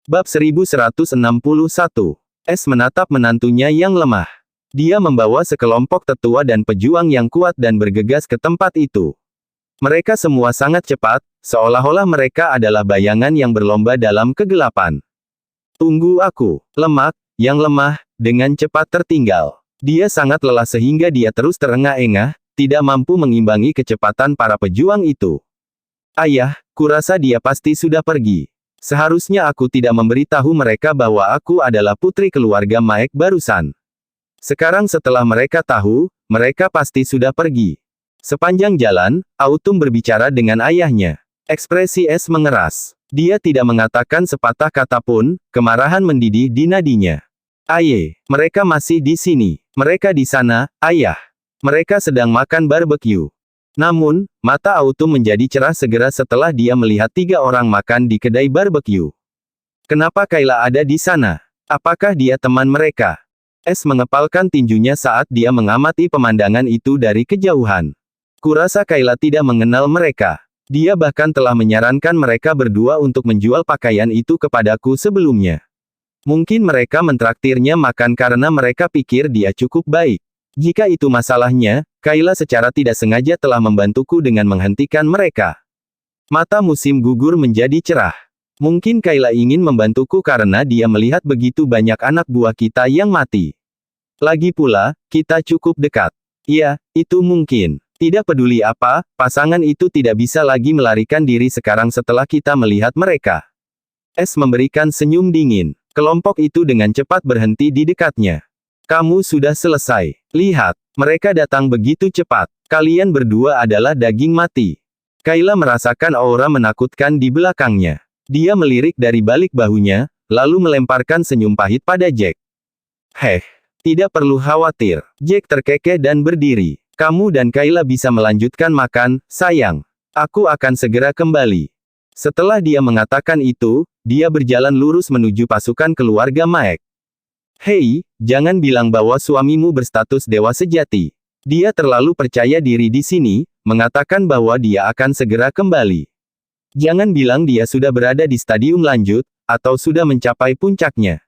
Bab 1161. S menatap menantunya yang lemah. Dia membawa sekelompok tetua dan pejuang yang kuat dan bergegas ke tempat itu. Mereka semua sangat cepat, seolah-olah mereka adalah bayangan yang berlomba dalam kegelapan. Tunggu aku, lemak, yang lemah, dengan cepat tertinggal. Dia sangat lelah sehingga dia terus terengah-engah, tidak mampu mengimbangi kecepatan para pejuang itu. Ayah, kurasa dia pasti sudah pergi. Seharusnya aku tidak memberitahu mereka bahwa aku adalah putri keluarga Maek barusan. Sekarang setelah mereka tahu, mereka pasti sudah pergi. Sepanjang jalan, Autumn berbicara dengan ayahnya. Ekspresi S mengeras. Dia tidak mengatakan sepatah kata pun, kemarahan mendidih di nadinya. Aye, mereka masih di sini. Mereka di sana, ayah. Mereka sedang makan barbecue. Namun, mata Autumn menjadi cerah segera setelah dia melihat 3 orang makan di kedai barbecue. Kenapa Kayla ada di sana? Apakah dia teman mereka? S mengepalkan tinjunya saat dia mengamati pemandangan itu dari kejauhan. Kurasa Kayla tidak mengenal mereka. Dia bahkan telah menyarankan mereka berdua untuk menjual pakaian itu kepadaku sebelumnya. Mungkin mereka mentraktirnya makan karena mereka pikir dia cukup baik. Jika itu masalahnya, Kayla secara tidak sengaja telah membantuku dengan menghentikan mereka. Mata musim gugur menjadi cerah. Mungkin Kayla ingin membantuku karena dia melihat begitu banyak anak buah kita yang mati. Lagi pula, kita cukup dekat. Iya, itu mungkin. Tidak peduli apa, pasangan itu tidak bisa lagi melarikan diri sekarang setelah kita melihat mereka. S memberikan senyum dingin. Kelompok itu dengan cepat berhenti di dekatnya. Kamu sudah selesai. Lihat, mereka datang begitu cepat. Kalian berdua adalah daging mati. Kayla merasakan aura menakutkan di belakangnya. Dia melirik dari balik bahunya, lalu melemparkan senyum pahit pada Jack. Heh, tidak perlu khawatir. Jack terkekeh dan berdiri. Kamu dan Kayla bisa melanjutkan makan, sayang. Aku akan segera kembali. Setelah dia mengatakan itu, dia berjalan lurus menuju pasukan keluarga Maek. Hei, jangan bilang bahwa suamimu berstatus dewa sejati. Dia terlalu percaya diri di sini, mengatakan bahwa dia akan segera kembali. Jangan bilang dia sudah berada di stadium lanjut, atau sudah mencapai puncaknya.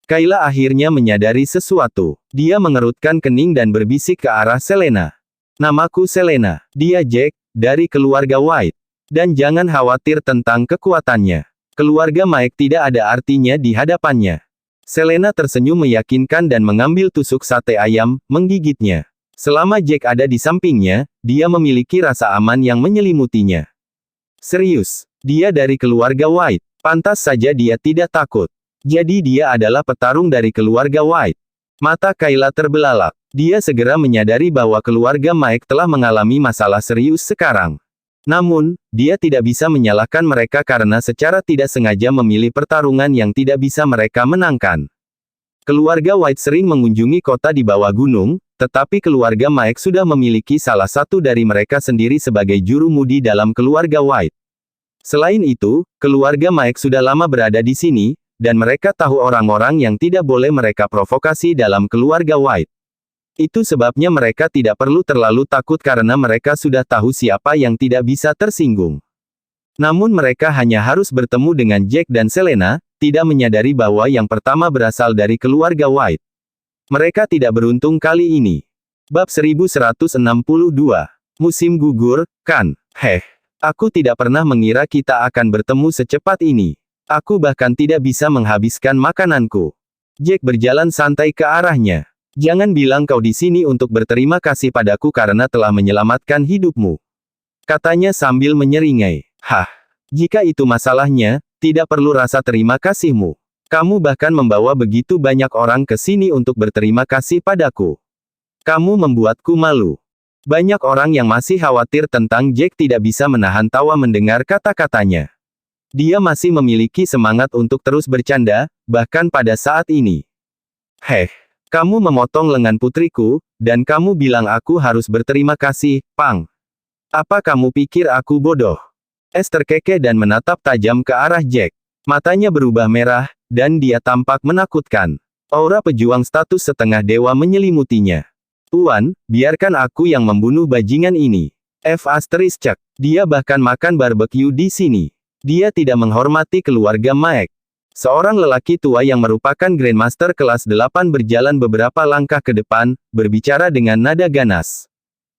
Kayla akhirnya menyadari sesuatu. Dia mengerutkan kening dan berbisik ke arah Selena. Namaku Selena. Dia Jack, dari keluarga White. Dan jangan khawatir tentang kekuatannya. Keluarga Maek tidak ada artinya di hadapannya. Selena tersenyum meyakinkan dan mengambil tusuk sate ayam, menggigitnya. Selama Jack ada di sampingnya, dia memiliki rasa aman yang menyelimutinya. Serius, dia dari keluarga White. Pantas saja dia tidak takut. Jadi dia adalah petarung dari keluarga White. Mata Kayla terbelalak. Dia segera menyadari bahwa keluarga Maek telah mengalami masalah serius sekarang. Namun, dia tidak bisa menyalahkan mereka karena secara tidak sengaja memilih pertarungan yang tidak bisa mereka menangkan. Keluarga White sering mengunjungi kota di bawah gunung, tetapi keluarga Maek sudah memiliki salah satu dari mereka sendiri sebagai juru mudi dalam keluarga White. Selain itu, keluarga Maek sudah lama berada di sini, dan mereka tahu orang-orang yang tidak boleh mereka provokasi dalam keluarga White. Itu sebabnya mereka tidak perlu terlalu takut karena mereka sudah tahu siapa yang tidak bisa tersinggung. Namun mereka hanya harus bertemu dengan Jack dan Selena, tidak menyadari bahwa yang pertama berasal dari keluarga White. Mereka tidak beruntung kali ini. Bab 1162. Musim gugur, kan? Heh. Aku tidak pernah mengira kita akan bertemu secepat ini. Aku bahkan tidak bisa menghabiskan makananku. Jack berjalan santai ke arahnya. Jangan bilang kau di sini untuk berterima kasih padaku karena telah menyelamatkan hidupmu. Katanya sambil menyeringai. Hah, jika itu masalahnya, tidak perlu rasa terima kasihmu. Kamu bahkan membawa begitu banyak orang ke sini untuk berterima kasih padaku. Kamu membuatku malu. Banyak orang yang masih khawatir tentang Jack tidak bisa menahan tawa mendengar kata-katanya. Dia masih memiliki semangat untuk terus bercanda, bahkan pada saat ini. Heh. Kamu memotong lengan putriku, dan kamu bilang aku harus berterima kasih, Pang. Apa kamu pikir aku bodoh? S terkekeh dan menatap tajam ke arah Jack. Matanya berubah merah, dan dia tampak menakutkan. Aura pejuang status setengah dewa menyelimutinya. Tuan, biarkan aku yang membunuh bajingan ini. Cek. Dia bahkan makan barbecue di sini. Dia tidak menghormati keluarga Maek. Seorang lelaki tua yang merupakan Grandmaster kelas 8 berjalan beberapa langkah ke depan, berbicara dengan nada ganas.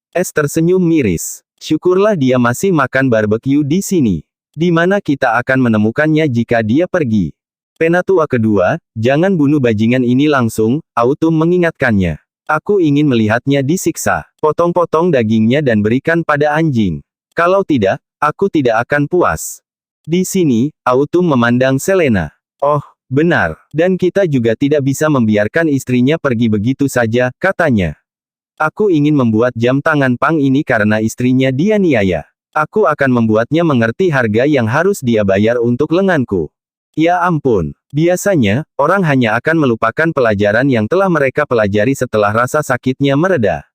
Es tersenyum miris. Syukurlah dia masih makan barbeque di sini. Di mana kita akan menemukannya jika dia pergi? Penatua kedua, jangan bunuh bajingan ini langsung, Autumn mengingatkannya. Aku ingin melihatnya disiksa. Potong-potong dagingnya dan berikan pada anjing. Kalau tidak, aku tidak akan puas. Di sini, Autumn memandang Selena. Oh, benar. Dan kita juga tidak bisa membiarkan istrinya pergi begitu saja, katanya. Aku ingin membuat jam tangan Pang ini karena istrinya dianiaya. Aku akan membuatnya mengerti harga yang harus dia bayar untuk lenganku. Ya ampun. Biasanya, orang hanya akan melupakan pelajaran yang telah mereka pelajari setelah rasa sakitnya mereda.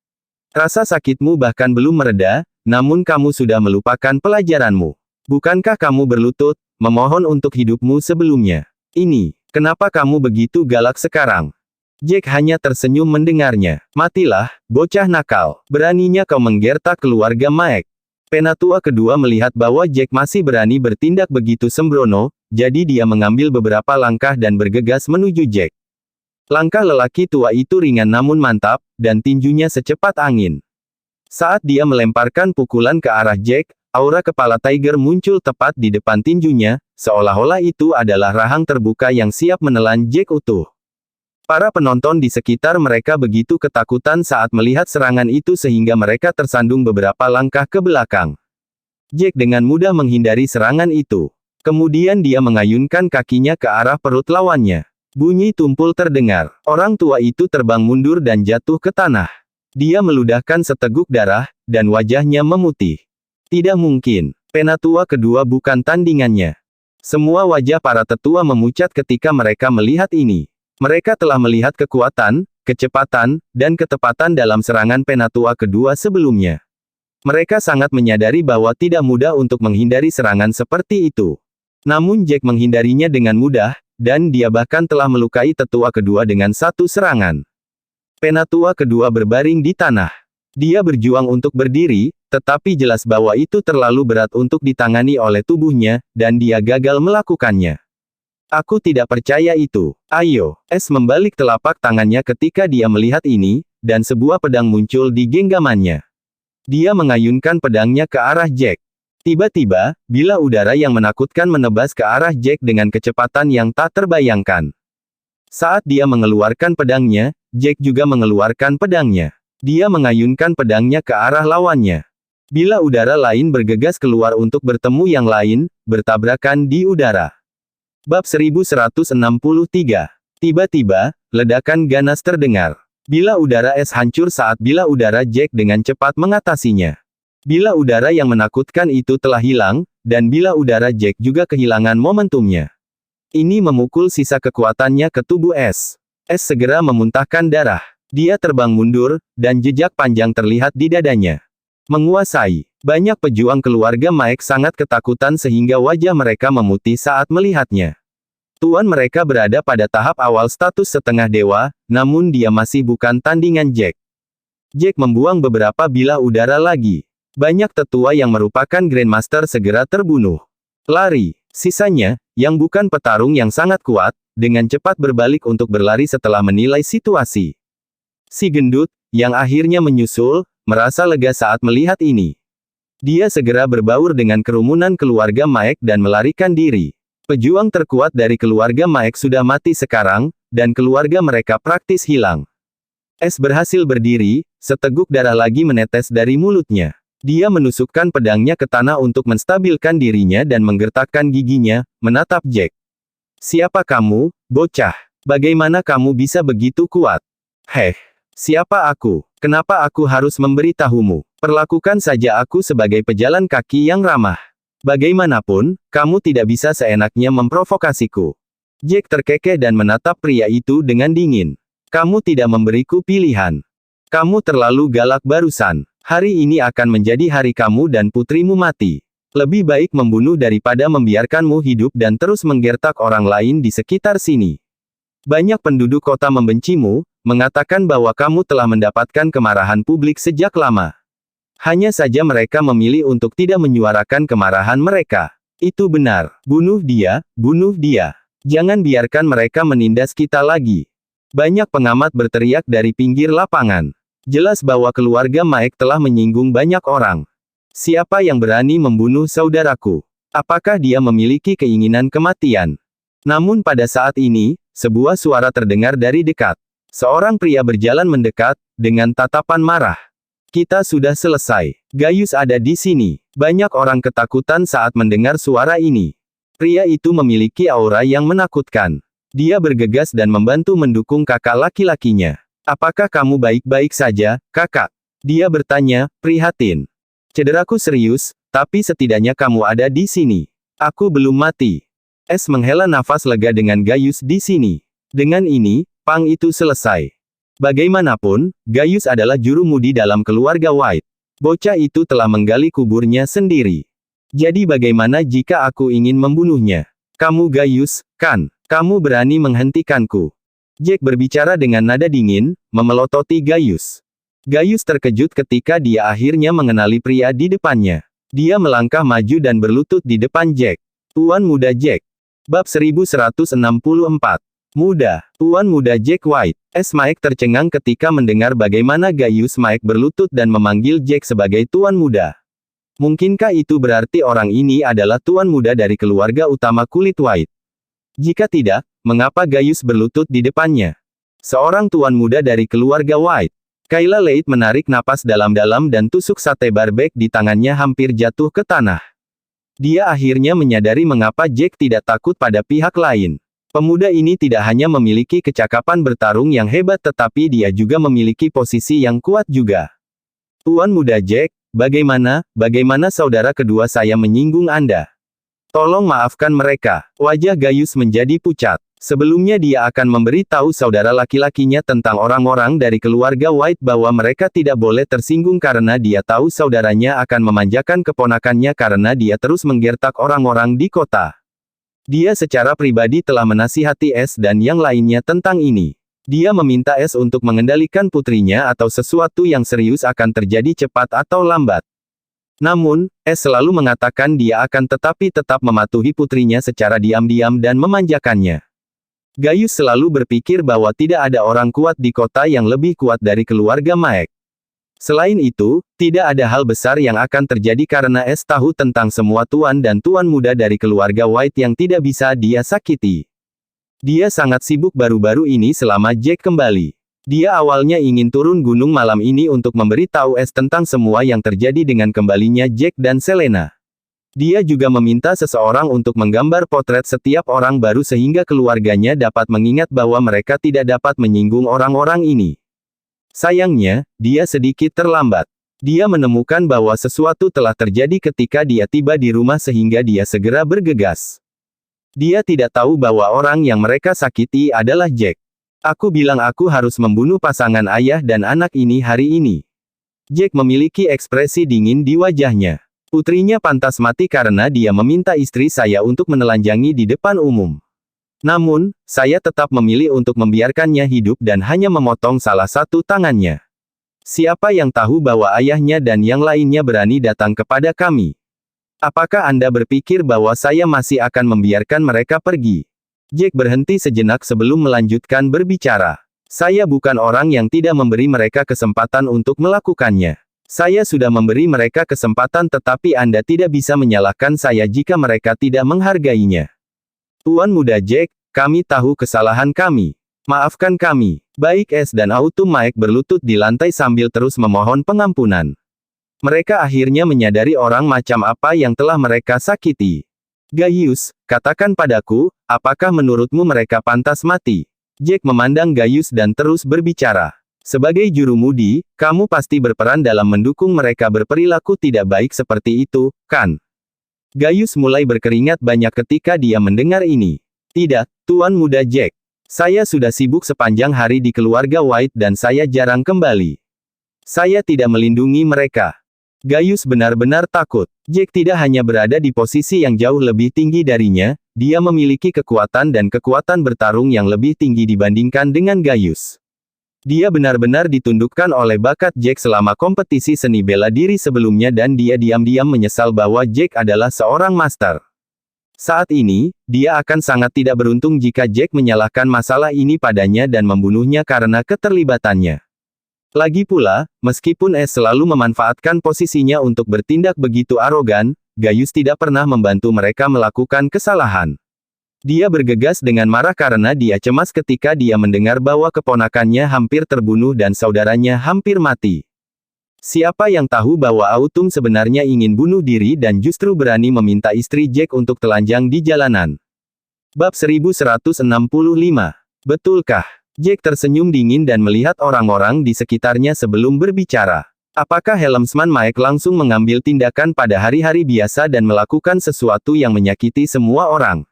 Rasa sakitmu bahkan belum mereda, namun kamu sudah melupakan pelajaranmu. Bukankah kamu berlutut, memohon untuk hidupmu sebelumnya? Ini, kenapa kamu begitu galak sekarang? Jack hanya tersenyum mendengarnya. Matilah, bocah nakal. Beraninya kau menggertak keluarga Mike. Penatua kedua melihat bahwa Jack masih berani bertindak begitu sembrono, jadi dia mengambil beberapa langkah dan bergegas menuju Jack. Langkah lelaki tua itu ringan namun mantap, dan tinjunya secepat angin. Saat dia melemparkan pukulan ke arah Jack, aura kepala Tiger muncul tepat di depan tinjunya, seolah-olah itu adalah rahang terbuka yang siap menelan Jack utuh. Para penonton di sekitar mereka begitu ketakutan saat melihat serangan itu sehingga mereka tersandung beberapa langkah ke belakang. Jack dengan mudah menghindari serangan itu. Kemudian dia mengayunkan kakinya ke arah perut lawannya. Bunyi tumpul terdengar. Orang tua itu terbang mundur dan jatuh ke tanah. Dia meludahkan seteguk darah, dan wajahnya memutih. Tidak mungkin. Penatua kedua bukan tandingannya. Semua wajah para tetua memucat ketika mereka melihat ini. Mereka telah melihat kekuatan, kecepatan, dan ketepatan dalam serangan penatua kedua sebelumnya. Mereka sangat menyadari bahwa tidak mudah untuk menghindari serangan seperti itu. Namun Jack menghindarinya dengan mudah, dan dia bahkan telah melukai tetua kedua dengan satu serangan. Penatua kedua berbaring di tanah. Dia berjuang untuk berdiri, tetapi jelas bahwa itu terlalu berat untuk ditangani oleh tubuhnya, dan dia gagal melakukannya. Aku tidak percaya itu. Ayo. Es membalik telapak tangannya ketika dia melihat ini, dan sebuah pedang muncul di genggamannya. Dia mengayunkan pedangnya ke arah Jack. Tiba-tiba, bilah udara yang menakutkan menebas ke arah Jack dengan kecepatan yang tak terbayangkan. Saat dia mengeluarkan pedangnya, Jack juga mengeluarkan pedangnya. Dia mengayunkan pedangnya ke arah lawannya. Bilah udara lain bergegas keluar untuk bertemu yang lain, bertabrakan di udara. Bab 1163. Tiba-tiba, ledakan ganas terdengar. Bilah udara es hancur saat bilah udara Jack dengan cepat mengatasinya. Bilah udara yang menakutkan itu telah hilang, dan bilah udara Jack juga kehilangan momentumnya. Ini memukul sisa kekuatannya ke tubuh es. Es segera memuntahkan darah. Dia terbang mundur, dan jejak panjang terlihat di dadanya. Menguasai. Banyak pejuang keluarga Mike sangat ketakutan sehingga wajah mereka memutih saat melihatnya. Tuan mereka berada pada tahap awal status setengah dewa, namun dia masih bukan tandingan Jack. Jack membuang beberapa bilah udara lagi. Banyak tetua yang merupakan Grandmaster segera terbunuh. Lari. Sisanya, yang bukan petarung yang sangat kuat, dengan cepat berbalik untuk berlari setelah menilai situasi. Si gendut, yang akhirnya menyusul, merasa lega saat melihat ini. Dia segera berbaur dengan kerumunan keluarga Mike dan melarikan diri. Pejuang terkuat dari keluarga Mike sudah mati sekarang, dan keluarga mereka praktis hilang. Es berhasil berdiri, seteguk darah lagi menetes dari mulutnya. Dia menusukkan pedangnya ke tanah untuk menstabilkan dirinya dan menggertakkan giginya, menatap Jack. Siapa kamu, bocah? Bagaimana kamu bisa begitu kuat? Heh, siapa aku? Kenapa aku harus memberitahumu? Perlakukan saja aku sebagai pejalan kaki yang ramah. Bagaimanapun, kamu tidak bisa seenaknya memprovokasiku. Jack terkekeh dan menatap pria itu dengan dingin. Kamu tidak memberiku pilihan. Kamu terlalu galak barusan. Hari ini akan menjadi hari kamu dan putrimu mati. Lebih baik membunuh daripada membiarkanmu hidup dan terus menggertak orang lain di sekitar sini. Banyak penduduk kota membencimu, mengatakan bahwa kamu telah mendapatkan kemarahan publik sejak lama. Hanya saja mereka memilih untuk tidak menyuarakan kemarahan mereka. Itu benar. Bunuh dia, bunuh dia. Jangan biarkan mereka menindas kita lagi. Banyak pengamat berteriak dari pinggir lapangan. Jelas bahwa keluarga Mike telah menyinggung banyak orang. Siapa yang berani membunuh saudaraku? Apakah dia memiliki keinginan kematian? Namun pada saat ini, sebuah suara terdengar dari dekat. Seorang pria berjalan mendekat, dengan tatapan marah. Kita sudah selesai. Gaius ada di sini. Banyak orang ketakutan saat mendengar suara ini. Pria itu memiliki aura yang menakutkan. Dia bergegas dan membantu mendukung kakak laki-lakinya. Apakah kamu baik-baik saja, kakak? Dia bertanya, prihatin. Cederaku serius, tapi setidaknya kamu ada di sini. Aku belum mati. Es menghela nafas lega dengan Gaius di sini. Dengan ini, pang itu selesai. Bagaimanapun, Gaius adalah juru mudi dalam keluarga White. Bocah itu telah menggali kuburnya sendiri. Jadi bagaimana jika aku ingin membunuhnya? Kamu Gaius, kan? Kamu berani menghentikanku. Jack berbicara dengan nada dingin, memelototi Gaius. Gaius terkejut ketika dia akhirnya mengenali pria di depannya. Dia melangkah maju dan berlutut di depan Jack. Tuan Muda Jack. Bab 1164. Muda. Tuan Muda Jack White. Mike tercengang ketika mendengar bagaimana Gaius Mike berlutut dan memanggil Jack sebagai Tuan Muda. Mungkinkah itu berarti orang ini adalah tuan muda dari keluarga utama kulit White? Jika tidak, mengapa Gaius berlutut di depannya? Seorang tuan muda dari keluarga White. Kayla Leigh menarik napas dalam-dalam dan tusuk sate barbecue di tangannya hampir jatuh ke tanah. Dia akhirnya menyadari mengapa Jack tidak takut pada pihak lain. Pemuda ini tidak hanya memiliki kecakapan bertarung yang hebat tetapi dia juga memiliki posisi yang kuat juga. Tuan Muda Jack, bagaimana saudara kedua saya menyinggung Anda? Tolong maafkan mereka. Wajah Gaius menjadi pucat. Sebelumnya dia akan memberitahu saudara laki-lakinya tentang orang-orang dari keluarga White bahwa mereka tidak boleh tersinggung karena dia tahu saudaranya akan memanjakan keponakannya karena dia terus menggertak orang-orang di kota. Dia secara pribadi telah menasihati S dan yang lainnya tentang ini. Dia meminta S untuk mengendalikan putrinya atau sesuatu yang serius akan terjadi cepat atau lambat. Namun, S selalu mengatakan dia akan tetap mematuhi putrinya secara diam-diam dan memanjakannya. Gaius selalu berpikir bahwa tidak ada orang kuat di kota yang lebih kuat dari keluarga Mike. Selain itu, tidak ada hal besar yang akan terjadi karena S tahu tentang semua tuan dan tuan muda dari keluarga White yang tidak bisa dia sakiti. Dia sangat sibuk baru-baru ini selama Jack kembali. Dia awalnya ingin turun gunung malam ini untuk memberitahu S tentang semua yang terjadi dengan kembalinya Jack dan Selena. Dia juga meminta seseorang untuk menggambar potret setiap orang baru sehingga keluarganya dapat mengingat bahwa mereka tidak dapat menyinggung orang-orang ini. Sayangnya, dia sedikit terlambat. Dia menemukan bahwa sesuatu telah terjadi ketika dia tiba di rumah sehingga dia segera bergegas. Dia tidak tahu bahwa orang yang mereka sakiti adalah Jack. Aku bilang aku harus membunuh pasangan ayah dan anak ini hari ini. Jack memiliki ekspresi dingin di wajahnya. Putrinya pantas mati karena dia meminta istri saya untuk menelanjangi di depan umum. Namun, saya tetap memilih untuk membiarkannya hidup dan hanya memotong salah satu tangannya. Siapa yang tahu bahwa ayahnya dan yang lainnya berani datang kepada kami? Apakah Anda berpikir bahwa saya masih akan membiarkan mereka pergi? Jack berhenti sejenak sebelum melanjutkan berbicara. Saya bukan orang yang tidak memberi mereka kesempatan untuk melakukannya. Saya sudah memberi mereka kesempatan tetapi Anda tidak bisa menyalahkan saya jika mereka tidak menghargainya. Tuan Muda Jack, kami tahu kesalahan kami. Maafkan kami. Baik S dan Autumn Mike berlutut di lantai sambil terus memohon pengampunan. Mereka akhirnya menyadari orang macam apa yang telah mereka sakiti. Gaius, katakan padaku, apakah menurutmu mereka pantas mati? Jack memandang Gaius dan terus berbicara. Sebagai juru mudi, kamu pasti berperan dalam mendukung mereka berperilaku tidak baik seperti itu, kan? Gaius mulai berkeringat banyak ketika dia mendengar ini. Tidak, Tuan Muda Jack. Saya sudah sibuk sepanjang hari di keluarga White dan saya jarang kembali. Saya tidak melindungi mereka. Gaius benar-benar takut. Jack tidak hanya berada di posisi yang jauh lebih tinggi darinya, dia memiliki kekuatan dan kekuatan bertarung yang lebih tinggi dibandingkan dengan Gaius. Dia benar-benar ditundukkan oleh bakat Jack selama kompetisi seni bela diri sebelumnya dan dia diam-diam menyesal bahwa Jack adalah seorang master. Saat ini, dia akan sangat tidak beruntung jika Jack menyalahkan masalah ini padanya dan membunuhnya karena keterlibatannya. Lagi pula, meskipun S selalu memanfaatkan posisinya untuk bertindak begitu arogan, Gaius tidak pernah membantu mereka melakukan kesalahan. Dia bergegas dengan marah karena dia cemas ketika dia mendengar bahwa keponakannya hampir terbunuh dan saudaranya hampir mati. Siapa yang tahu bahwa Autumn sebenarnya ingin bunuh diri dan justru berani meminta istri Jack untuk telanjang di jalanan. Bab 1165. Betulkah? Jack tersenyum dingin dan melihat orang-orang di sekitarnya sebelum berbicara. Apakah Helmsman Mike langsung mengambil tindakan pada hari-hari biasa dan melakukan sesuatu yang menyakiti semua orang?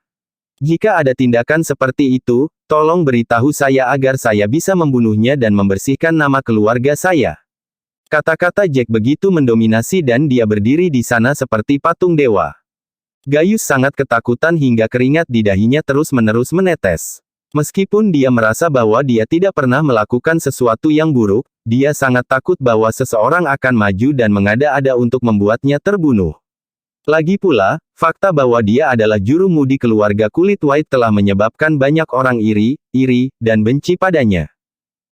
Jika ada tindakan seperti itu, tolong beritahu saya agar saya bisa membunuhnya dan membersihkan nama keluarga saya. Kata-kata Jack begitu mendominasi dan dia berdiri di sana seperti patung dewa. Gaius sangat ketakutan hingga keringat di dahinya terus-menerus menetes. Meskipun dia merasa bahwa dia tidak pernah melakukan sesuatu yang buruk, dia sangat takut bahwa seseorang akan maju dan mengada-ada untuk membuatnya terbunuh. Lagi pula, fakta bahwa dia adalah juru mudi keluarga kulit White telah menyebabkan banyak orang iri, dan benci padanya.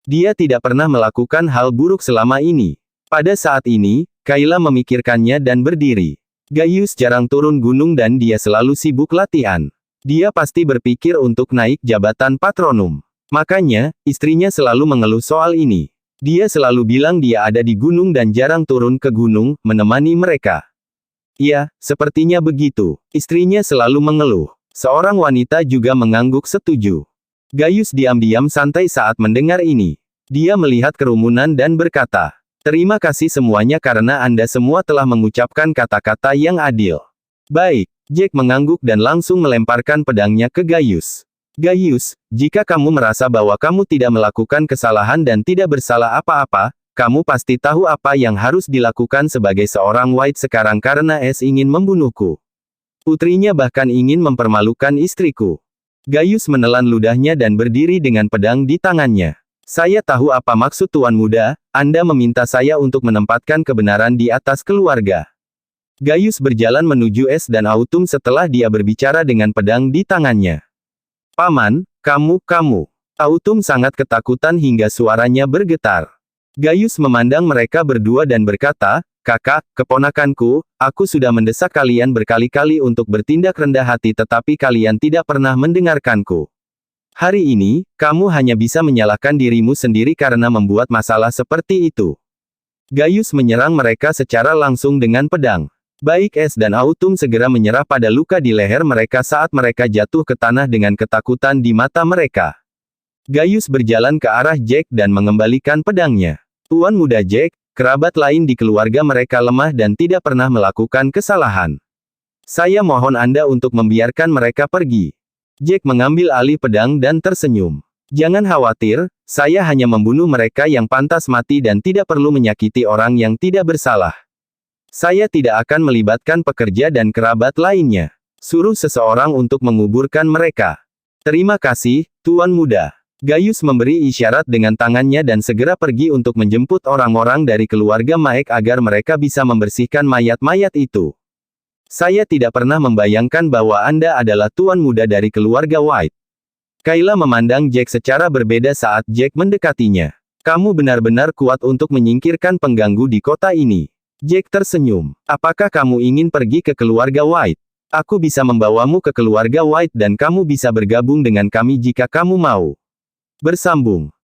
Dia tidak pernah melakukan hal buruk selama ini. Pada saat ini, Kayla memikirkannya dan berdiri. Gaius jarang turun gunung dan dia selalu sibuk latihan. Dia pasti berpikir untuk naik jabatan patronum. Makanya, istrinya selalu mengeluh soal ini. Dia selalu bilang dia ada di gunung dan jarang turun ke gunung, menemani mereka. Ya, sepertinya begitu. Istrinya selalu mengeluh. Seorang wanita juga mengangguk setuju. Gaius diam-diam santai saat mendengar ini. Dia melihat kerumunan dan berkata, "Terima kasih semuanya karena Anda semua telah mengucapkan kata-kata yang adil." Baik, Jack mengangguk dan langsung melemparkan pedangnya ke Gaius. Gaius, jika kamu merasa bahwa kamu tidak melakukan kesalahan dan tidak bersalah apa-apa, kamu pasti tahu apa yang harus dilakukan sebagai seorang White sekarang karena S ingin membunuhku. Putrinya bahkan ingin mempermalukan istriku. Gaius menelan ludahnya dan berdiri dengan pedang di tangannya. Saya tahu apa maksud Tuan Muda, Anda meminta saya untuk menempatkan kebenaran di atas keluarga. Gaius berjalan menuju S dan Autumn setelah dia berbicara dengan pedang di tangannya. Paman, kamu. Autumn sangat ketakutan hingga suaranya bergetar. Gaius memandang mereka berdua dan berkata, "Kakak, keponakanku, aku sudah mendesak kalian berkali-kali untuk bertindak rendah hati tetapi kalian tidak pernah mendengarkanku. Hari ini, kamu hanya bisa menyalahkan dirimu sendiri karena membuat masalah seperti itu." Gaius menyerang mereka secara langsung dengan pedang. Baik S dan Autumn segera menyerah pada luka di leher mereka saat mereka jatuh ke tanah dengan ketakutan di mata mereka. Gaius berjalan ke arah Jack dan mengembalikan pedangnya. Tuan Muda Jack, kerabat lain di keluarga mereka lemah dan tidak pernah melakukan kesalahan. Saya mohon Anda untuk membiarkan mereka pergi. Jack mengambil alih pedang dan tersenyum. Jangan khawatir, saya hanya membunuh mereka yang pantas mati dan tidak perlu menyakiti orang yang tidak bersalah. Saya tidak akan melibatkan pekerja dan kerabat lainnya. Suruh seseorang untuk menguburkan mereka. Terima kasih, Tuan Muda. Gaius memberi isyarat dengan tangannya dan segera pergi untuk menjemput orang-orang dari keluarga Mike agar mereka bisa membersihkan mayat-mayat itu. Saya tidak pernah membayangkan bahwa Anda adalah tuan muda dari keluarga White. Kayla memandang Jack secara berbeda saat Jack mendekatinya. Kamu benar-benar kuat untuk menyingkirkan pengganggu di kota ini. Jack tersenyum. Apakah kamu ingin pergi ke keluarga White? Aku bisa membawamu ke keluarga White dan kamu bisa bergabung dengan kami jika kamu mau. Bersambung.